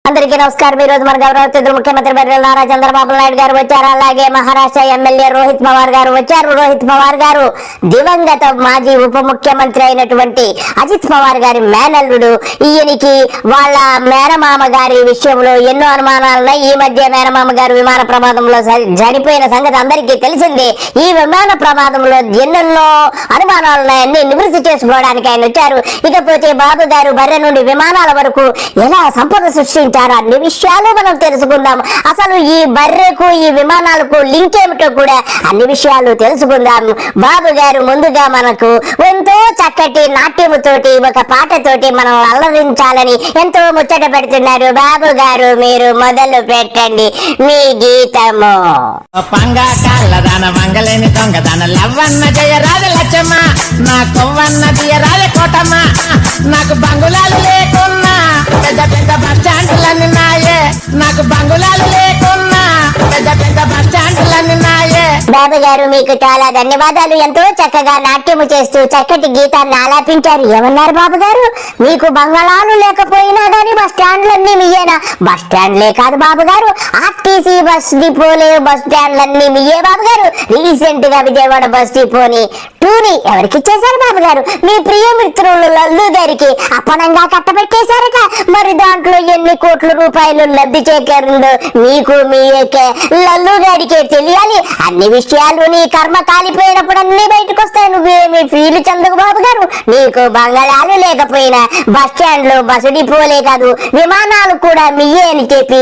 అందరికీ నమస్కారం. ఈ రోజు మన గౌరవ ముఖ్యమంత్రి నారా చంద్రబాబు నాయుడు గారు వచ్చారు. అలాగే మహారాష్ట్ర ఎమ్మెల్యే రోహిత్ పవార్ గారు వచ్చారు. రోహిత్ పవార్ గారు దివంగత మాజీ ఉప ముఖ్యమంత్రి అయినటువంటి అజిత్ పవార్ గారి మేనల్లుడు. ఈయనకి వాళ్ళ మేనమామ గారి విషయంలో ఎన్నో అనుమానాలున్నాయి. ఈ మధ్య మేనమామ గారు విమాన ప్రమాదంలో చనిపోయిన సంగతి అందరికీ తెలిసిందే. ఈ విమాన ప్రమాదంలో ఎన్నెన్నో అనుమానాలున్నాయని నివృత్తి చేసుకోవడానికి ఆయన వచ్చారు. ఇకపోతే బాబు గారు బర్రె నుండి విమానాల వరకు ఎలా సంపద సృష్టించారు అన్ని విషయాలు మనం తెలుసుకుందాం. అసలు ఈ బర్రెకు ఈ విమానాలకు లింక్ ఏమిటో కూడా అన్ని విషయాలు తెలుసుకుందాం. బాబు గారు ముందుగా మనకు ఎంతో చక్కటి నాట్యముతోటి ఒక పాటతోటి మనం అల్లరించాలని ఎంతో ముచ్చట పెడుతున్నారు. బాబు గారు మీరు మొదలు పెట్టండి మీ గీతము. పంగాకాళ్ళదాన మంగళని దొంగదాన లవ్వన్న జయరాజ లచ్చమ్మ, నా కొవ్వన్న దియరాజ కోటమ్మ, నాకు బంగుళాలు లేకున్నా పెద్ద పెద్ద బస్ స్టాండ్లన్నీ నాయే, నాకు బంగుళాలు లేకున్నా పెద్ద పెద్ద బస్ స్టాండ్లన్నీ నాయే. బాబు గారు మీకు చాలా ధన్యవాదాలు. ఎంతో చక్కగా నాట్యము చేస్తూ చక్కటి గీతాన్ని ఆలాపించారు. ఏమన్నారు బాబు గారు? మీకు బంగళాలు లేకపోయినా గానీ బస్ స్టాండ్లన్నీ మీయేనా? బస్ స్టాండ్లే కాదు బాబు గారు, ఆర్టీసీ బస్ డిపోలే బస్ స్టాండ్లన్నీ మీయే బాబు గారు. రీసెంట్ గా విజయవాడ బస్ డిపోని టూని ఎవరికి ఇచ్చేశారు బాబు గారు? మీ ప్రియమిత్రులు లల్లు గారికి అపనంగా కట్టబెట్టేశారట. మరి దాంట్లో ఎన్ని కోట్ల రూపాయలు లబ్ధి చేకూరిందో మీకు మీ లల్లు గారికే తెలియాలి. అన్ని విషయాలు నీ కర్మ కాలిపోయినప్పుడు అన్ని బయటకు వస్తాయి. నువ్వేమి ఫీల్ చెందుకు బాబు గారు. నీకు బంగళాలు లేకపోయినా బస్ స్టాండ్ లో బస్సు డిపోలే కాదు విమానాలు కూడా మీయే అని చెప్పి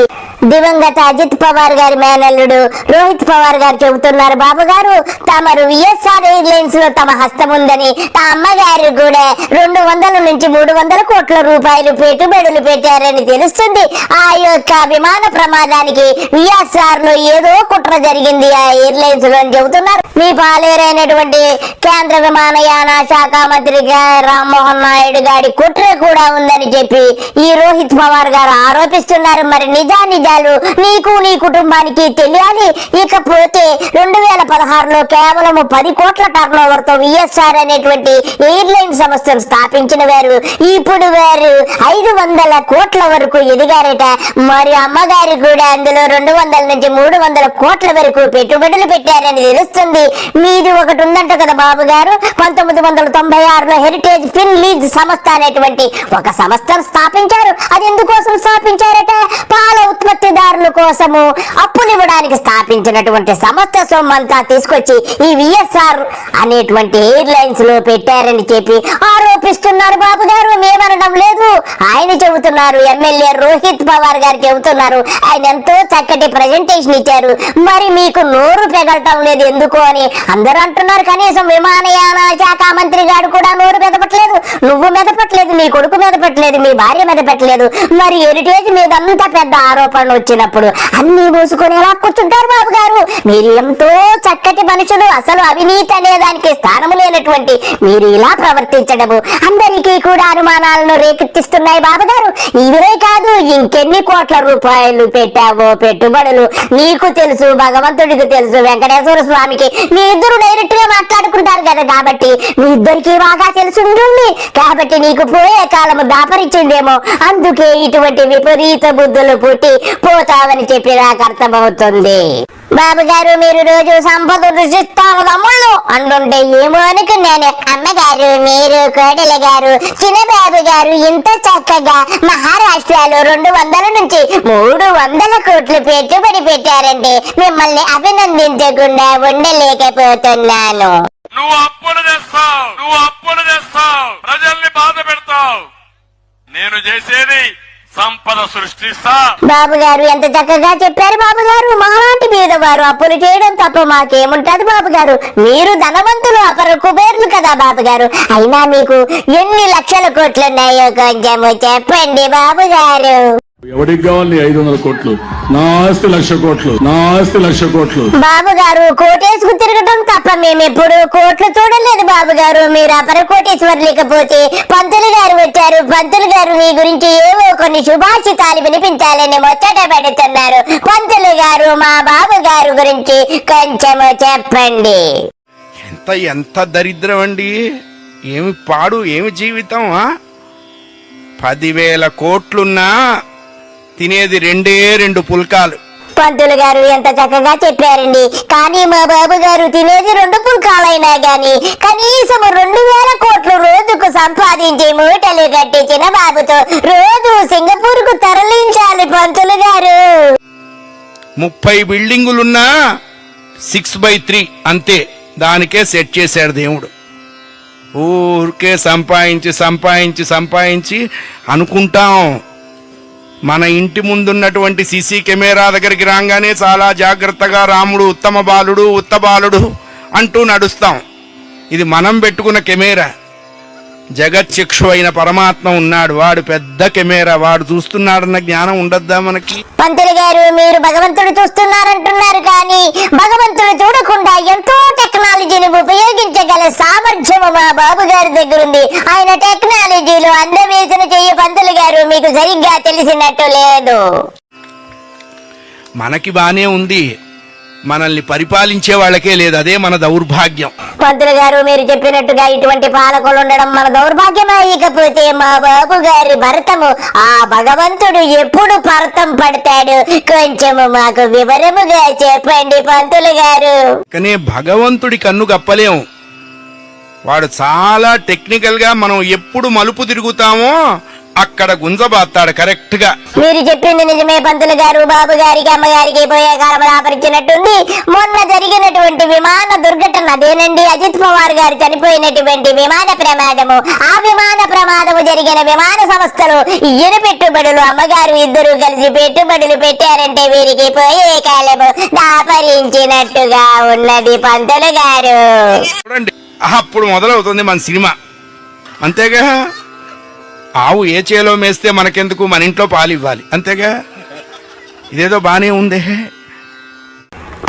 దివంగత అజిత్ పవార్ గారి మేనల్లుడు రోహిత్ పవార్ గారు చెబుతున్నారు. బాబు గారు తమరు విఎస్ఆర్ ఎయిర్లైన్స్ లో తమ హస్తం ఉందని, తమ అమ్మగారు కూడా 200 నుంచి 300 కోట్ల రూపాయలు పెట్టుబడులు పెట్టారని తెలుస్తుంది. ఆ యొక్క విమాన ప్రమాదానికి విఎస్ఆర్ లో ఏదో కుట్ర జరిగింది ఆ ఎయిర్లైన్స్ లో అని చెబుతున్నారు. మీ పాలేరైనటువంటి కేంద్ర విమానయాన శాఖ మంత్రిగా రామ్మోహన్ నాయుడు గారి కుట్ర కూడా ఉందని చెప్పి ఈ రోహిత్ పవార్ గారు ఆరోపిస్తున్నారు. మరి నిజాలు నీకు నీ కుటుంబానికి తెలియాలి. ఇకపోతే 2016లో కేవలం 10 కోట్ల టర్న్ ఓవర్ తో విఎస్ఆర్ అనేటువంటి ఎయిర్లైన్ సంస్థను స్థాపించిన వారు ఇప్పుడు వారు 500 కోట్ల వరకు ఎదిగారట. మరి అమ్మగారు కూడా అందులో 200 నుంచి 300 కోట్ల వరకు పెట్టుబడులు పెట్టారని తెలుస్తుంది. మీది ఒకటి ఉందంట కదా బాబు గారు, 1996లో హెరిటేజ్ ఫిన్ లీజ్ సంస్థ అనేటువంటి ఒక సంస్థను స్థాపించారు. అది ఎందుకోసం స్థాపించారట? పాల ఉత్పత్తిదారుల కోసము అప్పులు ఇవ్వడానికి స్థాపించినటువంటి సంస్థ సొమ్మంతా తీసుకొచ్చి ఈ విఎస్ఆర్ అనేటువంటి ఎయిర్లైన్స్ లో పెట్టారని చెప్పి ఆరోపిస్తున్నారు. బాబు గారు మేమనడం లేదు, ఆయన చెబుతున్నారు. ఎమ్మెల్యే రోహిత్ పవార్ గారు చెబుతున్నారు. ఆయన ఎంతో చక్కటి ప్రజెంటేషన్ ఇచ్చారు. మరి మీకు నోరు పెగలటం లేదు ఎందుకు అని అందరూ అంటున్నారు. కనీసం విమానయాన శాఖ మంత్రి గారు కూడా నోరు మెదపట్లేదు. నువ్వు మెదపట్లేదు, నీ కొడుకు మెదపట్లేదు, మీ భార్య మెదపట్లేదు. మరి హెరిటేజ్ మీద అంత పెద్ద ఆరోపణలు వచ్చినప్పుడు అన్ని మూసుకొని ఎలా కూర్చుంటారు బాబు గారు? మీరు ఎంతో చక్కటి మనుషులు. అసలు అవినీతి అనే దానికి స్థానం లేనటువంటి మీరు ఇలా ప్రవర్తించడము అందరికీ కూడా అనుమానాలను రేకెత్తిస్తున్నాయి బాబు గారు. ఇవే కాదు, ఇంకెన్ని కోట్ల రూపాయలు పెట్టావో పెట్టుబడులు నీకు తెలుసు, భగవంతుడికి తెలుసు, వెంకటేశ్వర స్వామికి. మీ ఇద్దరు డైరెక్ట్ గా మాట్లాడుకుంటారు కదా, కాబట్టి మీ ఇద్దరికి బాగా తెలిసి ఉంటుంది. కాబట్టి నీకు పోయే కాలము దాపరిచిందేమో, అందుకే ఇటువంటి విపరీత బుద్ధులు పుట్టి పోతావని చెప్పి నాకు అర్థమవుతుంది. బాబు గారు మీరు రోజు సంపద రుచిస్తాము తమ్ముళ్ళు అంటుంటే ఏమో అనుకున్నాను. అమ్మగారు మీరు కోడెల గారు చిన్నబాబు గారు ఇంత చక్కగా మహారాష్ట్రలో 200 నుంచి 300 కోట్లు పెట్టుబడి పెట్టారంటే మిమ్మల్ని అభినందించకుండా ఉండలేకపోతున్నాను. నువ్వు అప్పులు తెస్తావు, ప్రజల్ని బాధ పెడతావు. నేను చేసేది సంపద సృష్టిస్తా. బాబు గారు ఎంత చక్కగా చెప్పారు బాబు గారు. మహానాటి మీద వారు అప్పులు చేయడం తప్ప మాకేముంటది బాబు గారు. మీరు ధనవంతులు, అపర కుబేర్లు కదా బాబు గారు. అయినా మీకు ఎన్ని లక్షల కోట్లున్నాయో కొంచెము చెప్పండి బాబు గారు. ఎవరికి కావాలి 500 కోట్లు? నా ఆస్తి 1,00,000 కోట్లు, నా ఆస్తి 1,00,000 కోట్లు. బాబు గారు కోటేసుకు తిరగడం తప్ప మేమెప్పుడు కోట్లు చూడలేదు బాబు గారు. మీరు అపర కోటేశ్వరు. లేకపోతే పంతులు గారు వచ్చారు. పంతులు గారు మీ గురించి ఏవో కొన్ని శుభాషితాలు వినిపించాలని ముచ్చట పెడుతున్నారు. పంతులు గారు మా బాబు గారు గురించి కొంచెము చెప్పండి. ఎంత దరిద్రం అండి! ఏమి పాడు, ఏమి జీవితం! 10,000 కోట్లున్నా తినేది 2 పుల్కాలు. పంతులు గారు ఎంత చక్కగా చెప్పారండి. కానీ మా బాబు గారు తినేది 2 పుల్కాలైనా గాని కనీసం 2000 కోట్లు రోజుకు సంపాదించి మూటలు కట్టించిన బాబుతో రోజు సింగపూర్ కు తరలించాలి పంతులు గారు. 30 బిల్డింగులున్నా 6/3 అంతే, దానికే సెట్ చేశాడు దేవుడు. ఊరికే సంపాదించి అనుకుంటాం. మన ఇంటి ముందున్నటువంటి సీసీ కెమెరా దగ్గరికి రాగానే చాలా జాగ్రత్తగా రాముడు ఉత్తమ బాలుడు ఉత్తబాలుడు అంటూ నడుస్తాం. ఇది మనం పెట్టుకున్న కెమెరా. జగత్చక్షు అయిన పరమాత్మ ఉన్నాడు, వాడు పెద్ద కెమెరా, వాడు చూస్తున్నాడన్న జ్ఞానం ఉండద్దా మనకి? పంతులు గారు మీరు భగవంతుడు చూస్తున్నారంటున్నారు, కానీ భగవంతుడు చూడకుండా ఎంతో టెక్నాలజీని ఉపయోగించగల సామర్థ్యము మా బాబు గారి దగ్గర ఉంది. ఆయన టెక్నాలజీలో అందవేసిన చెయ్యి పంతులు గారు మీకు సరిగ్గా తెలిసినట్టు లేదు. మనకి బానే ఉంది, మనల్ని పరిపాలించే వాళ్ళకే లేదు. అదే మన దౌర్భాగ్యం. పంతులు గారు మీరు చెప్పినట్టుగా ఇటువంటి పాలకులు ఉండడం మన దౌర్భాగ్యమే. ఇకపోతే మా బాబు గారి భరతము ఆ భగవంతుడు ఎప్పుడు భరతం పడతాడు కొంచెము మాకు వివరముగా చెప్పండి పంతులు గారు. కానీ భగవంతుడి కన్ను గప్పలేం. వాడు చాలా టెక్నికల్ గా మనం ఎప్పుడు మలుపు తిరుగుతామో అక్కడ గుంజబాస్తాడు కరెక్ట్ గా. మీరు చెప్పింది నిజమే పంతులు గారు. బాబు గారికి అమ్మగారికి పోయే కాలం రాపరిచినట్టుంది. మొన్న జరిగినటువంటి విమాన దుర్ఘటన అదేనండి, అజిత్ పవార్ గారు చనిపోయినటువంటి విమాన ప్రమాదము. ఆ విమాన ప్రమాదము జరిగిన విమాన సంస్థలు ఈయన పెట్టుబడులు అమ్మగారు ఇద్దరు కలిసి పెట్టుబడులు పెట్టారంటే వీరికి పోయే కాలము దాపరించినట్టుగా ఉన్నది పంతులు గారు. చూడండి, అప్పుడు మొదలవుతుంది మన సినిమా. అంతేగా, ఆవు ఏ చేలో మేస్తే మనకెందుకు, మన ఇంట్లో పాలు ఇవ్వాలి అంతేగా. ఇదేదో బానే ఉందే.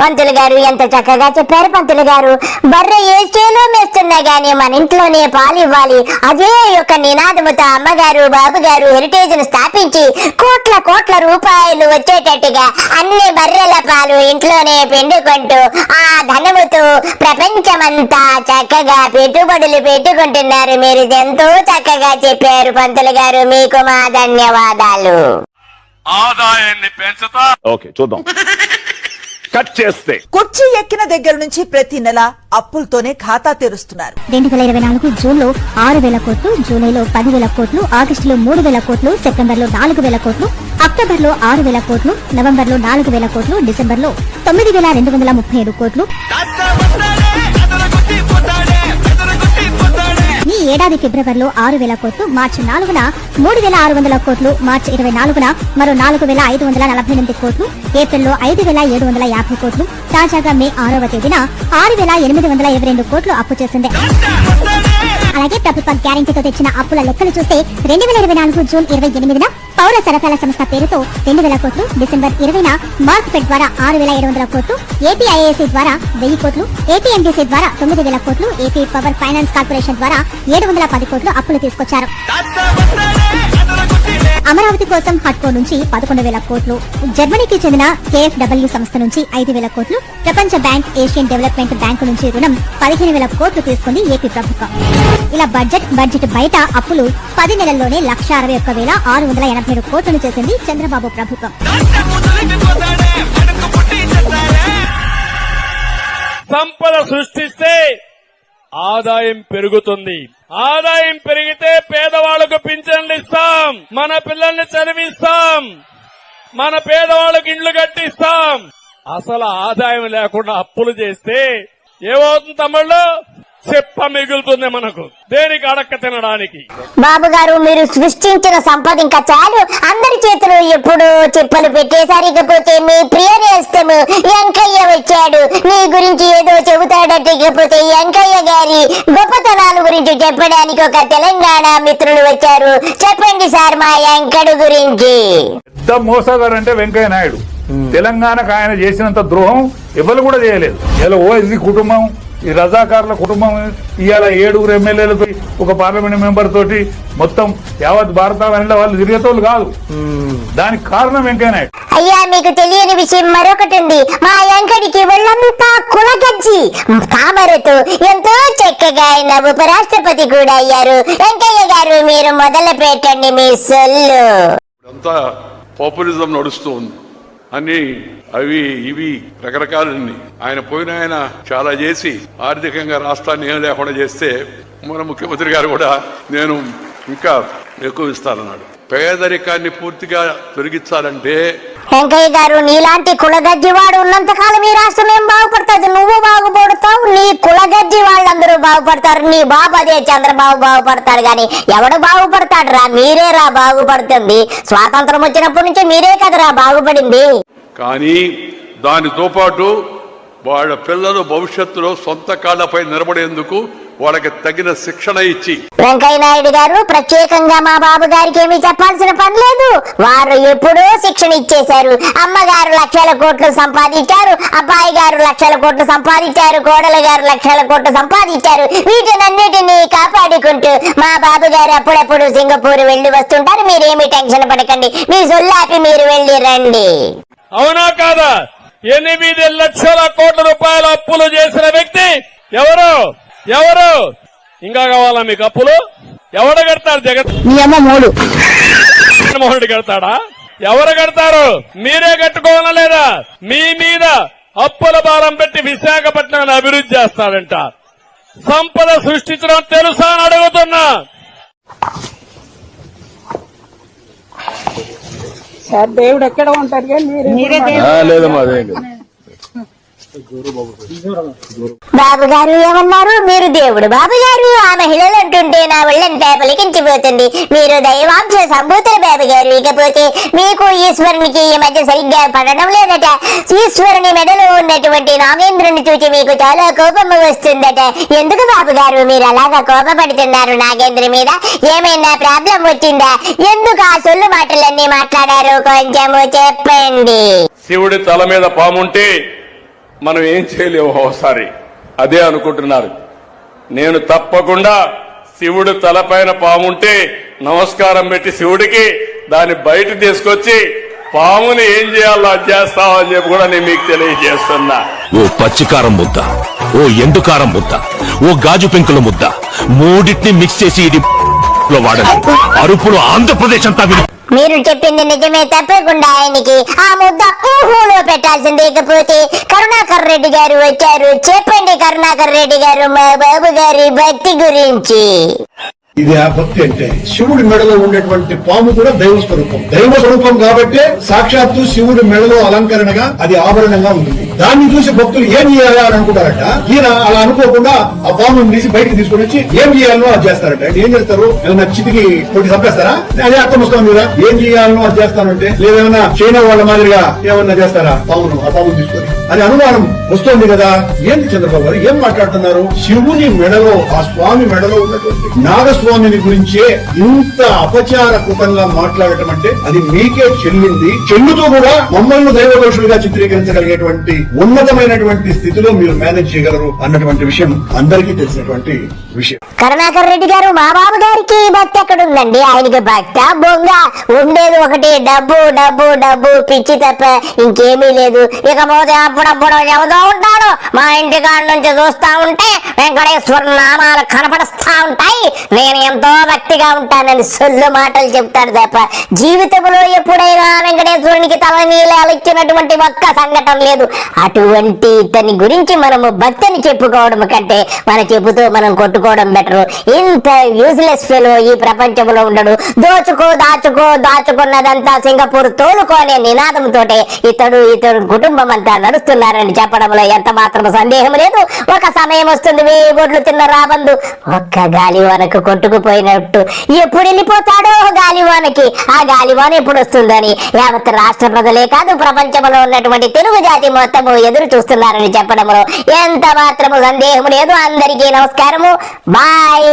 పంతులు గారు ఎంత చక్కగా చెప్పారు పంతులు గారు. బర్రె ఏ చేలో మేస్తున్నా గానీ మన ఇంట్లోనే పాలు ఇవ్వాలి. అదే యొక్క నినాదముతో అమ్మగారు బాబు గారు హెరిటేజ్ ను స్థాపించి కోట్ల రూపాయలు వచ్చేటట్టుగా అన్ని బర్రెల పాలు ఇంట్లోనే పిండుకుంటూ ఆ ధనముతో ప్రపంచమంతా చక్కగా పెట్టుబడులు పెట్టుకుంటున్నారు. మీరు ఎంతో చక్కగా చెప్పారు పంతులు గారు, మీకు మా ధన్యవాదాలు. ఆదాయాన్ని పెంచుతా. ఓకే చూద్దాం. కట్ చేస్తే కుర్చీ ఎక్కిన దగ్గర నుంచి ప్రతి నెల అప్పులతోనే ఖాతా తెరుస్తున్నారు. 2024 జూన్లో 6,000 కోట్లు, జూలైలో 10,000 కోట్లు, ఆగస్టులో 3,000 కోట్లు, సెప్టెంబర్లో 4,000 కోట్లు, అక్టోబర్లో 6,000 కోట్లు, నవంబర్లో 4,000 కోట్లు, డిసెంబర్లో 9,237 కోట్లు. ఈ ఏడాది ఫిబ్రవరిలో 6,000 కోట్లు, మార్చి 4న 3,600 కోట్లు, మార్చి 24న మరో 4,548 కోట్లు, ఏప్రిల్లో 5,750 కోట్లు, తాజాగా మే 6వ తేదీన 6,822 కోట్లు అప్పు చేసింది. అలాగే ప్రభుత్వం గ్యారెంటీతో తెచ్చిన అప్పుల లెక్కలు చూస్తే 2024 జూన్ 28న పౌర సరఫరాల సంస్థ పేరుతో 2,000 కోట్లు, డిసెంబర్ 20న మార్క్ ఫెడ్ ద్వారా 6,700 కోట్లు, ఏపీఐఏసీ ద్వారా 1000 కోట్లు, ఏపీఎండీసీ ద్వారా 9,000 కోట్లు, ఏపీ పవర్ ఫైనాన్స్ కార్పొరేషన్ ద్వారా 710 కోట్లు అప్పులు తీసుకొచ్చారు. అమరావతి కోసం హట్కో నుంచి 11,000 కోట్లు, జర్మనీకి చెందిన KfW సంస్థ నుంచి 5,000 కోట్లు, ప్రపంచ బ్యాంక్, ఏషియన్ డెవలప్మెంట్ బ్యాంకు నుంచి రుణం 15,000 కోట్లు తీసుకుంది ఏపీ ప్రభుత్వం. ఇలా బడ్జెట్ బయట అప్పులు 10 నెలల్లోనే 161,687 కోట్లను చేసింది చంద్రబాబు ప్రభుత్వం. సంపద సృష్టిస్తే ఆదాయం పెరుగుతుంది. ఆదాయం పెరిగితే పేదవాళ్లకు పింఛన్లు ఇస్తాం, మన పిల్లల్ని చదివిస్తాం, మన పేదవాళ్ళకి ఇండ్లు కట్టిస్తాం. అసలు ఆదాయం లేకుండా అప్పులు చేస్తే ఏమవుతుంది తమ్ముళ్ళు? చెప్ప మిగులుతుంది మనకు, దేనికి అడక్క తినడానికి. బాబు గారు మీరు సృష్టించిన సంపద ఇంకా చాలు, అందరి చేతులు ఎప్పుడు చెప్పలు పెట్టేశారు. ఇకపోతే మీ ప్రియ నేస్తము వెంకయ్య వచ్చాడు, నీ గురించి ఏదో చెబుతాడట. ఇకపోతే వెంకయ్య గారి గొప్పతనాల గురించి చెప్పడానికి ఒక తెలంగాణ మిత్రులు వచ్చారు. చెప్పండి సార్ మా వెంకడు గురించి. పెద్ద మోసగాడు అంటే వెంకయ్య నాయుడు. తెలంగాణకు ఆయన చేసినంత ద్రోహం ఎవరు కూడా చేయలేదు. ఇలా ఓఎస్సీ కుటుంబం, ఈ రజాకారుల కుటుంబం ఇవాళ 7 ఎమ్మెల్యేలతో ఒక పార్లమెంట్ మెంబర్ తోటి మొత్తం యావత్ భారతావనిలో వాళ్ళు తిరిగేతోళ్ళు కాదు. దానికి కారణం వెంకయ్య నాయుడు. అయ్యా మీకు తెలియని విషయం మరొకటి ఉంది. మా వెంకడికి ఒళ్ళంతా కులగజ్జి తామరతో ఎంతో చక్కగా ఆయన ఉపరాష్ట్రపతి కూడా అయ్యారు. వెంకయ్య గారు మీరు మొదలు పెట్టండి మీ సొల్లు. అంతా పాపులిజం నడుస్తూ ఉంది అన్ని అవి ఇవి రకరకాలన్నీ. ఆయన పోయిన ఆయన చాలా చేసి ఆర్థికంగా రాష్ట్రాన్ని ఏం లేకుండా చేస్తే మన ముఖ్యమంత్రి గారు కూడా నేను ఇంకా ఎక్కువ ఇస్తానన్నాడు. పేదరికాన్ని పూర్తిగా తొలగించాలంటే వెంకయ్య గారు, నీలాంటి కులగజ్జి వాడు ఉన్నంత కాలం ఈ రాష్ట్రం ఏం బాగుపడుతుంది? నువ్వు బాగుపడతావు, నీ కులగజ్జి వాళ్ళందరూ బాగుపడతారు, నీ బాబు అదే చంద్రబాబు బాగుపడతాడు. గాని ఎవడు బాగుపడతాడు రా? మీరే రా బాగుపడుతుంది. స్వాతంత్రం వచ్చినప్పటి నుంచి మీరే కదరా బాగుపడింది. కానీ దానితో పాటు వాళ్ళ పిల్లలు భవిష్యత్తులో సొంత కాళ్ళపై నిలబడేందుకు వాళ్ళకి తగిన శిక్షణ ఇచ్చి. వెంకయ్య నాయుడు గారు, ప్రత్యేకంగా మా బాబు గారికి ఏమీ చెప్పాల్సిన పని లేదు. వారు ఎప్పుడూ శిక్షణ ఇచ్చేశారు. అమ్మగారు లక్షల కోట్లు సంపాదించారు, అబ్బాయి గారు లక్షల కోట్లు సంపాదించారు, కోడలు గారు లక్షల కోట్లు సంపాదించారు. వీటినన్నిటినీ కాపాడుకుంటూ మా బాబు గారు అప్పుడప్పుడు సింగపూర్ వెళ్లి వస్తుంటారు. మీరేమీ టెన్షన్ పడకండి, మీ సొల్లాపి మీరు వెళ్ళి రండి. అవునా కాదా? 8 లక్షల కోట్ల రూపాయల అప్పులు చేసిన వ్యక్తి ఎవరు? ఇంకా కావాలా మీకు అప్పులు? ఎవరు కడతారు? జగన్మోహన్ రెడ్డి కడతాడా? ఎవరు కడతారు? మీరే కట్టుకోవాలా లేదా? మీ మీద అప్పుల భారం పెట్టి విశాఖపట్నాన్ని అభివృద్ధి చేస్తాడంట. సంపద సృష్టించడం తెలుసా అని అడుగుతున్నా. సార్ దేవుడు ఎక్కడ ఉంటారు కానీ లేదమ్మా అదేం కదా. బాబు గారు ఏమన్నారు? మీరు దేవుడు. బాబు గారు, ఆ మహిళలు అంటుంటే నా ఒళ్ళంతా పలికించిపోతుంది. మీరు దైవాంశ సంభూతులు బాబు గారు. ఇకపోతే మీకు ఈశ్వరునికి ఈ మధ్య సరిగ్గా పడడం లేదట. ఈశ్వరుని మెడలో ఉన్నటువంటి నాగేంద్రుని చూసి మీకు చాలా కోపం వస్తుందట. ఎందుకు బాబు గారు మీరు అలాగా కోపపడుతున్నారు నాగేంద్ర మీద? ఏమైనా ప్రాబ్లం వచ్చిందా? ఎందుకు ఆ సొల్లు మాటలన్నీ మాట్లాడారు? కొంచెము చెప్పండి. శివుడి తల మీద పాముంటే మనం ఏం చేయలేము. ఒకసారి అదే అనుకుంటున్నారు. నేను తప్పకుండా శివుడు తలపైన పాముంటే నమస్కారం పెట్టి శివుడికి దాన్ని బయట తీసుకొచ్చి పాముని ఏం చేయాలో అది చేస్తామని చెప్పి కూడా నేను మీకు తెలియజేస్తున్నా. ఓ పచ్చికారం ముద్ద, ఓ ఎండుకారం ముద్ద, ఓ గాజు పెంకుల ముద్ద, మూడింటిని మిక్స్ చేసి ఇది వాడదు. అరుపులు ఆంధ్రప్రదేశ్ అంతా మీరు చెప్పింది నిజమే. తప్పకుండా ఆయనకి ఆ ముద్ద ఊహులో పెట్టాల్సింది. ఇకపోతే కరుణాకర్ రెడ్డి గారు వచ్చారు. చెప్పండి కరుణాకర్ రెడ్డి గారు మా బాబు గారి భక్తి గురించి. ఇది ఆ భక్తి అంటే శివుడి మెడలో ఉండేటువంటి పాము కూడా దైవ స్వరూపం కాబట్టి సాక్షాత్తు శివుడి మెడలో అలంకరణగా అది ఆభరణంగా ఉంటుంది. దాన్ని చూసి భక్తులు ఏం చేయాలి అని అనుకుంటారట. ఈయన అలా అనుకోకుండా ఆ పాముని తీసి బయటకు తీసుకుని వచ్చి ఏం చేయాలనో అది చేస్తారట. అంటే ఏం చేస్తారు? ఏమన్నా చితికి కొట్టి చంపేస్తారా? అదే అర్థం వస్తుంది కదా. ఏం చేయాలనో అది చేస్తానంటే లేదేమన్నా చైనా వాళ్ళ మాదిరిగా ఏమన్నా చేస్తారా? ఆ పామును తీసుకొని అని అనుమానం వస్తుంది కదా. ఏంటి చంద్రబాబు గారు ఏం మాట్లాడుతున్నారు? శివుని మెడలో, ఆ స్వామి మెడలో ఉన్నటువంటి నాగస్వామిని గురించే ఇంత అపచారకృతంగా మాట్లాడటం అంటే అది మీకే చెల్లుతూ కూడా మమ్మల్ని దైవదోషులుగా చిత్రీకరించగలిగేటువంటి ఉన్నతమైనటువంటి స్థితిలో మీరు మేనేజ్ చేయగలరు అన్నటువంటి విషయం అందరికీ తెలిసినటువంటి విషయం. కరుణాకర్ రెడ్డి గారు, మా బాబు గారికి భక్తి ఎక్కడుందండి? ఆయనకి భక్త బొంగ ఉండేది ఒకటి, డబ్బు డబ్బు డబ్బు పిచ్చి తప్ప ఇంకేమీ లేదు. ఇకపోతే అప్పుడప్పుడు ఎవదో ఉంటాడు. మా ఇంటి కాడ నుంచి చూస్తా ఉంటే వెంకటేశ్వర నామాలు కనపడుస్తా ఉంటాయి. నేను ఎంతో భక్తిగా ఉంటానని సొల్లు మాటలు చెప్తాడు తప్ప జీవితంలో ఎప్పుడైనా వెంకటేశ్వరునికి తల నీళ్ళు ఇచ్చినటువంటి ఒక్క సంఘటన లేదు. అటువంటి ఇతని గురించి మనము భక్తిని చెప్పుకోవడం కంటే మన చెప్పుతో మనం కొట్టుకోవడం బెటరు. ఇంత యూజ్లెస్ ఫెలో ఈ ప్రపంచంలో ఉండడు. దాచుకున్నదంతా సింగపూర్ తోలుకోనే నినాదంతో ఇతడు కుటుంబం అంతా నడుస్తున్నారని చెప్పడంలో ఎంత మాత్రం సందేహం లేదు. ఒక సమయం వస్తుంది, 1000 కోట్లు తిన్న రాబందు ఒక్క గాలివానకు కొట్టుకుపోయినట్టు ఎప్పుడు వెళ్ళిపోతాడో గాలివానకి. ఆ గాలివాన ఎప్పుడు వస్తుందని యావత్ రాష్ట్ర ప్రజలే కాదు ప్రపంచంలో ఉన్నటువంటి తెలుగు జాతి మొత్తము ఎదురు చూస్తున్నారని చెప్పడంలో ఎంత మాత్రము సందేహం లేదు. అందరికీ నమస్కారము. బాయ్.